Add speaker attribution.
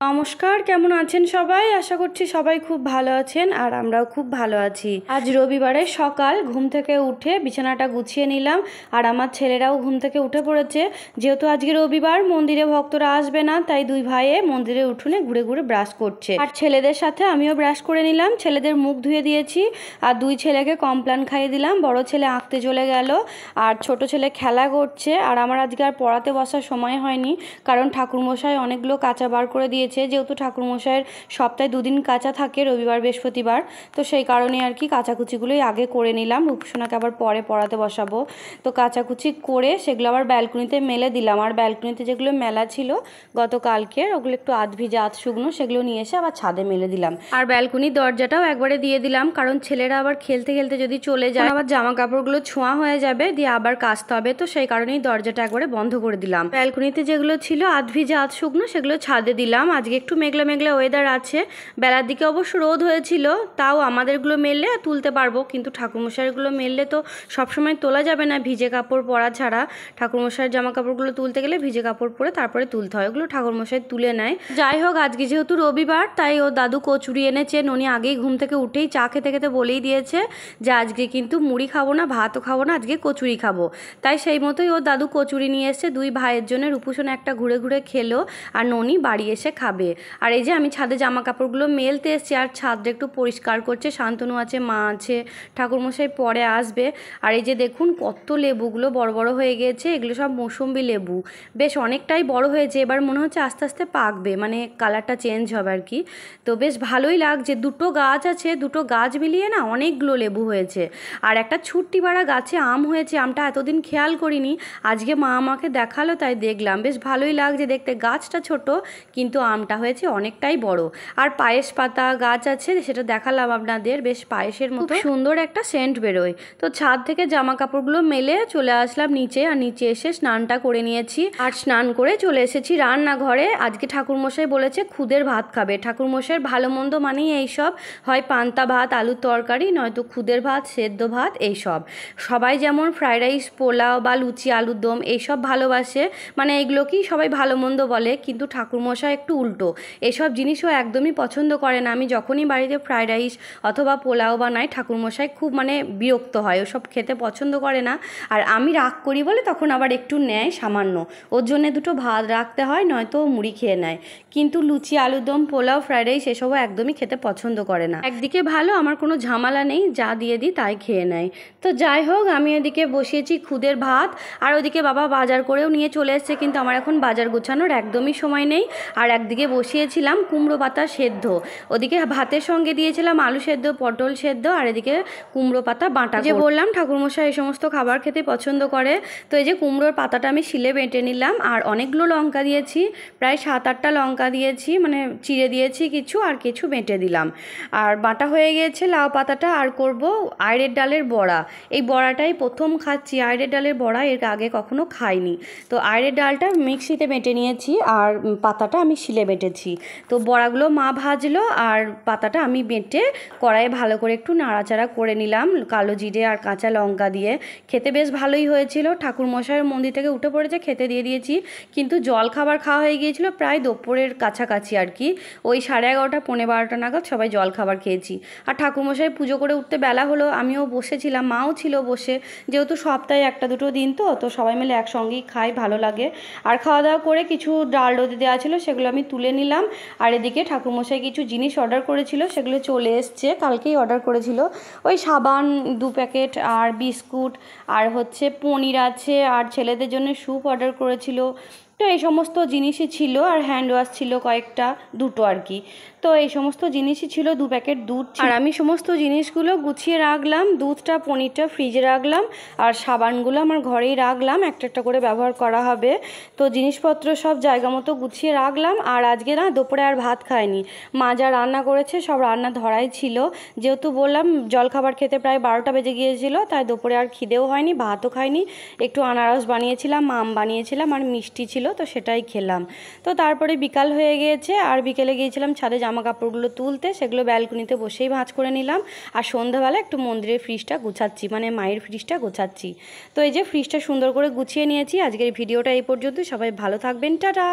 Speaker 1: নমস্কার, কেমন আছেন সবাই? আশা করছি সবাই খুব ভালো আছেন আর আমরাও খুব ভালো আছি। আজ রবিবারের সকাল, ঘুম থেকে উঠে বিছানাটা গুছিয়ে নিলাম আর আমার ছেলেরাও ঘুম থেকে উঠে পড়েছে। যেহেতু আজকে রবিবার, মন্দিরে ভক্তরা আসবে না, তাই দুই ভাইয়ে মন্দিরে উঠোনে ঘুরে ঘুরে ব্রাশ করছে। আর ছেলেদের সাথে আমিও ব্রাশ করে নিলাম। ছেলেদের মুখ ধুয়ে দিয়েছি আর দুই ছেলেকে কমপ্লান খাইয়ে দিলাম। বড় ছেলে আঁকতে চলে গেল আর ছোট ছেলে খেলা করছে। আর আমার আজকে আর পড়াতে বসার সময় হয়নি, কারণ ঠাকুরমশাই অনেকগুলো কাঁচা বার করে দিয়েছে। যেহেতু ঠাকুরমশাইয়ের সপ্তাহে দুদিন কাঁচা থাকে, রবিবার বৃহস্পতিবার, তো সেই কারণে আর কি কাচাকুচিগুলোই আগে করে নিলাম। রূপসোনাকে আবার পরে পড়াতে বসাবো, তো কাচাকুচি করে সেগুলো আবার ব্যালকনিতে মেলে দিলাম। আর ব্যালকনিতে যেগুলো মেলা ছিল গতকালকে, ওগুলো একটু আধ ভিজা আধ শুকনো, সেগুলো নিয়ে এসে আবার ছাদে মেলে দিলাম। আর ব্যালকনির দরজাটাও একবারে দিয়ে দিলাম, কারণ ছেলেরা আবার খেলতে খেলতে যদি চলে যায় আবার জামা কাপড়গুলো ছোঁয়া হয়ে যাবে, দিয়ে আবার কাচতে হবে, তো সেই কারণেই দরজাটা একবারে বন্ধ করে দিলাম। ব্যালকনিতে যেগুলো ছিল আধ ভিজা আধ শুকনো, সেগুলো ছাদে দিলাম। আজকে একটু মেঘলা মেঘলা ওয়েদার আছে। বেলার দিকে অবশ্য রোদ হয়েছিল, তাও আমাদেরগুলো মেললে তুলতে পারবো, কিন্তু ঠাকুরমশাইগুলো মেললে তো সবসময় তোলা যাবে না ভিজে কাপড় পরা ছাড়া। ঠাকুরমশাইয়ের জামা কাপড়গুলো তুলতে গেলে ভিজে কাপড় পরে তারপরে তুলতে হয়, ওগুলো ঠাকুরমশাই তুলে নেয়। যাই হোক, আজকে যেহেতু রবিবার, তাই ও দাদু কচুরি এনেছে। ননি আগেই ঘুম থেকে উঠেই চা খেতে খেতে বলেই দিয়েছে যে আজকে কিন্তু মুড়ি খাবো না, ভাতও খাবো না, আজকে কচুরি খাবো। তাই সেই মতোই ও দাদু কচুরি নিয়ে এসে দুই ভাইয়ের জন্য রূপসোনা একটা ঘুরে ঘুরে খেলো আর ননি বাড়ি এসে খাবে। আর এই যে আমি ছাদে জামা কাপড়গুলো মেলতে এসেছি আর ছাদটা একটু পরিষ্কার করছে। শান্তনু আছে, মা আছে, ঠাকুরমশাই পরে আসবে। আর এই যে দেখুন কত লেবুগুলো বড় বড় হয়ে গিয়েছে, এগুলো সব মৌসুম্বি লেবু, বেশ অনেকটাই বড় হয়েছে। এবার মনে হচ্ছে আস্তে আস্তে পাকবে, মানে কালারটা চেঞ্জ হবে আর কি। তো বেশ ভালোই লাগছে। দুটো গাছ আছে, দুটো গাছ মিলিয়ে না অনেকগুলো লেবু হয়েছে। আর একটা ছুট্টি বাড়া গাছে আম হয়েছে, আমটা এতদিন খেয়াল করিনি, আজকে মা আমাকে দেখালো তাই দেখলাম। বেশ ভালোই লাগছে দেখতে, গাছটা ছোট কিন্তু আমটা হয়েছে অনেকটাই বড়। আর পায়েস পাতা গাছ আছে, সেটা দেখালাম আপনাদের, বেশ পায়েসের মতো সুন্দর একটা সেন্ট বেরোয়। তো ছাদ থেকে জামা কাপড়গুলো মেলে চলে আসলাম নিচে, আর নিচে এসে স্নানটা করে নিয়েছি আর স্নান করে চলে এসেছি রান্নাঘরে। আজকে ঠাকুরমশাই বলেছে খুদের ভাত খাবে। ঠাকুরমশাইয়ের ভালো মন্দ মানেই এইসব, হয় পান্তা ভাত আলুর তরকারি, নয়তো খুদের ভাত সেদ্ধ ভাত এইসব। সবাই যেমন ফ্রাইড রাইস পোলাও বা লুচি আলুর দম এইসব ভালোবাসে, মানে এইগুলোকেই সবাই ভালো মন্দ বলে, কিন্তু ঠাকুরমশাই একটু উল্টো, এসব জিনিসও একদমই পছন্দ করে না। আমি যখনই বাড়িতে ফ্রাইড রাইস অথবা পোলাও বানাই, ঠাকুরমশাই খুব বিরক্ত হয়, ওসব খেতে পছন্দ করে না। আর আমি রাগ করি বলে তখন আবার একটু নেয় সামান্য, ওর জন্য দুটো ভাত রাখতে হয়, নয়তো মুড়ি খেয়ে নেয়। কিন্তু লুচি আলুরদম পোলাও ফ্রাইড রাইস এসবও একদমই খেতে পছন্দ করে না। একদিকে ভালো, আমার কোনো ঝামেলা নেই, যা দিয়ে দিই তাই খেয়ে নেয়। তো যাই হোক, আমি এদিকে বসিয়েছি খুদের ভাত, আর ওদিকে বাবা বাজার করেও নিয়ে চলে এসছে, কিন্তু আমার এখন বাজার গোছানোর একদমই সময় নেই। আর একদিকে বসিয়েছিলাম কুমড়ো পাতা সেদ্ধ, ওদিকে ভাতের সঙ্গে দিয়েছিলাম আলু সেদ্ধ পটল সেদ্ধ, আর এদিকে কুমড়ো পাতা বাটা। যে বললাম ঠাকুরমশাই এই সমস্ত খাবার খেতে পছন্দ করে। তো এই যে কুমড়োর পাতাটা আমি শিলে বেটে নিলাম, আর অনেকগুলো লঙ্কা দিয়েছি, প্রায় 7-8টা লঙ্কা দিয়েছি, চিড়ে দিয়েছি কিছু আর কিছু বেটে দিলাম। আর বাটা হয়ে গিয়েছে লাউ পাতাটা। আর করব আইড়ের ডালের বড়া, এই বড়াটাই প্রথম খাচ্ছি। আইড়ের ডালের বড়া এর আগে কখনো খাইনি। তো আইড়ের ডালটা মিক্সিতে বেটে নিয়েছি আর পাতাটা আমি শিলে বেটেছি। তো বড়াগুলো মা ভাজলো আর পাতাটা আমি বেটে কড়াইয়ে ভালো করে একটু নাড়াচাড়া করে নিলাম কালো জিরে আর কাঁচা লঙ্কা দিয়ে। খেতে বেশ ভালোই হয়েছিল। ঠাকুরমশাইয়ের মন্দির থেকে উঠে পড়েছে, খেতে দিয়ে দিয়েছি, কিন্তু জল খাবার খাওয়া হয়ে গিয়েছিল প্রায় দুপুরের কাছাকাছি আর কি, ওই 11:30 পৌনে 12টা নাগাদ সবাই জল খাবার খেয়েছি। আর ঠাকুরমশাই পুজো করে উঠতে বেলা হলো, আমিও বসেছিলাম, মাও ছিল বসে, যেহেতু সপ্তাহে 1-2 দিন তো সবাই মিলে একসঙ্গেই খাই, ভালো লাগে। আর খাওয়া দাওয়া করে কিছু ডাল রোদে দেওয়া ছিল, সেগুলো আমি তুলে নিলাম। আর এদিকে ঠাকুরমশাই কিছু জিনিস অর্ডার করেছিল, সেগুলো চলে এসছে, কালকেই অর্ডার করেছিল। ওই সাবান 2 প্যাকেট আর বিস্কুট আর হচ্ছে পনির আছে, আর ছেলেদের জন্য স্যুপ অর্ডার করেছিল। তো এই সমস্ত জিনিসই ছিল, আর হ্যান্ড ওয়াশ ছিল কয়েকটা, 2টো আর কি। তো এই সমস্ত জিনিসই ছিল, 2 প্যাকেট দুধ। আর আমি সমস্ত জিনিসগুলো গুছিয়ে রাখলাম, দুধটা পনিরটা ফ্রিজে রাখলাম, আর সাবানগুলো আমার ঘরেই রাখলাম, একটা একটা করে ব্যবহার করা হবে। তো জিনিসপত্র সব জায়গা মতো গুছিয়ে রাখলাম। আর আজকে না দুপুরে আর ভাত খাইনি, মা যা রান্না করেছে সব রান্না ধরাই ছিল। যেহেতু বললাম জলখাবার খেতে প্রায় 12টা বেজে গিয়েছিল, তাই দুপুরে আর খিদেও হয়নি, ভাতও খাইনি। একটু আনারস বানিয়েছিলাম, আম বানিয়েছিলাম আর মিষ্টি ছিল, তো সেটাই খেলাম। তো তারপরে বিকাল হয়ে গিয়েছে, আর বিকেলে গিয়েছিলাম ছাদে জামা কাপড়গুলো তুলতে, সেগুলো ব্যালকনিতে বসেই ভাঁজ করে নিলাম। আর সন্ধ্যাবেলা একটু মন্দিরের ফ্রিজটা গুছাচ্ছি, মায়ের ফ্রিজটা গুছাচ্ছি। তো এই যে ফ্রিজটা সুন্দর করে গুছিয়ে নিয়েছি। আজকের ভিডিওটা এই পর্যন্ত, সবাই ভালো থাকবেন, টাটা।